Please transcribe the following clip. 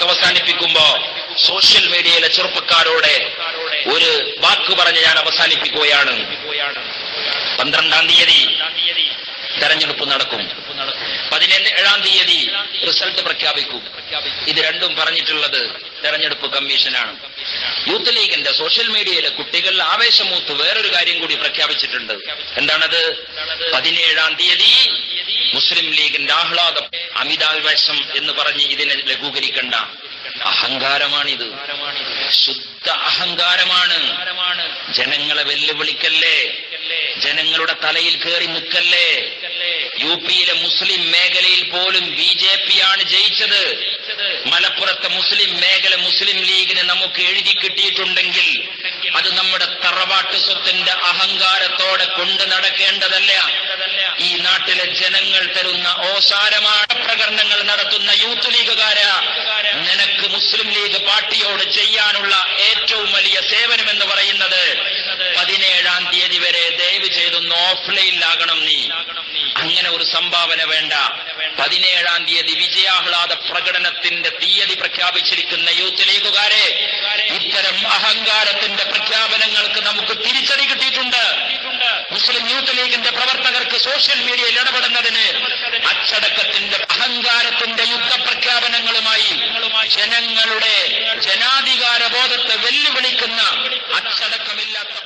വാക്ക് അവസാനിപ്പിക്കുമ്പോ social മീഡിയയിലെ ചെറുപ്പക്കാരോടെ ഒരു വാക്ക് പറഞ്ഞ് ഞാൻ അവസാനിപ്പിക്കുകയാണ്. 12-ാം തീയതി തെരഞ്ഞെടുപ്പ് നടക്കും, 17-ാം തീയതി റിസൾട്ട് പ്രഖ്യാപിക്കും. ഇത് രണ്ടും പറഞ്ഞിട്ടുള്ളത് തെരഞ്ഞെടുപ്പ് കമ്മീഷനാണ്. യൂത്ത് ലീഗിന്റെ സോഷ്യൽ മീഡിയയിലെ കുട്ടികൾ ആവേശമൂത്ത് വേറൊരു കാര്യം കൂടി പ്രഖ്യാപിച്ചിട്ടുണ്ട്. എന്താണത്? 17-ാം തീയതി മുസ്ലിം ലീഗിന്റെ ആഹ്ലാദം, അമിതാവേശം എന്ന് പറഞ്ഞ് ഇതിനെ ലഘൂകരിക്കണ്ട. അഹങ്കാരമാണിത്, ശുദ്ധ അഹങ്കാരമാണ്. ജനങ്ങളെ വെല്ലുവിളിക്കല്ലേ, ജനങ്ങളുടെ തലയിൽ കയറി നിൽക്കല്ലേ. യുപിയിലെ മുസ്ലിം മേഖലയിൽ പോലും BJP-യാണ് ജയിച്ചത്. മലപ്പുറത്തെ മുസ്ലിം മേഖല മുസ്ലിം ലീഗിന് നമുക്ക് എഴുതി കിട്ടിയിട്ടുണ്ടെങ്കിൽ അത് നമ്മുടെ തറവാട്ട് സ്വത്തിന്റെ അഹങ്കാരത്തോടെ കൊണ്ടു നടക്കേണ്ടതല്ല. ഈ നാട്ടിലെ ജനങ്ങൾ തരുന്ന ഓശാരമായ പ്രകടനങ്ങൾ നടത്തുന്ന യൂത്ത് ലീഗുകാര്, നിനക്ക് മുസ്ലിം ലീഗ് പാർട്ടിയോട് ചെയ്യാനുള്ള ഏറ്റവും വലിയ സേവനം എന്ന് പറയുന്നത് 17-ാം തീയതി വരെ ദയവ് ചെയ്തൊന്ന് ഓഫ്ലൈനിലാകണം. നീ അങ്ങനെ ഒരു സംഭാവന വേണ്ട. 17-ാം തീയതി വിജയാഹ്ലാദ പ്രകടനത്തിന്റെ തീയതി പ്രഖ്യാപിച്ചിരിക്കുന്ന യൂത്ത് ലീഗുകാരെ, ഇത്തരം അഹങ്കാരത്തിന്റെ പ്രഖ്യാപനങ്ങൾക്ക് നമുക്ക് തിരിച്ചടി കിട്ടിയിട്ടുണ്ട്. മുസ്ലിം യൂത്ത് ലീഗിന്റെ പ്രവർത്തകർക്ക് സോഷ്യൽ മീഡിയയിൽ ഇടപെടുന്നതിന് അച്ചടക്കത്തിന്റെ അഹങ്കാരത്തിന്റെ യുദ്ധപ്രഖ്യാപനങ്ങളുമായി ജനങ്ങളുടെ ജനാധികാര ബോധത്തെ വെല്ലുവിളിക്കുന്ന അച്ചടക്കമില്ലാത്ത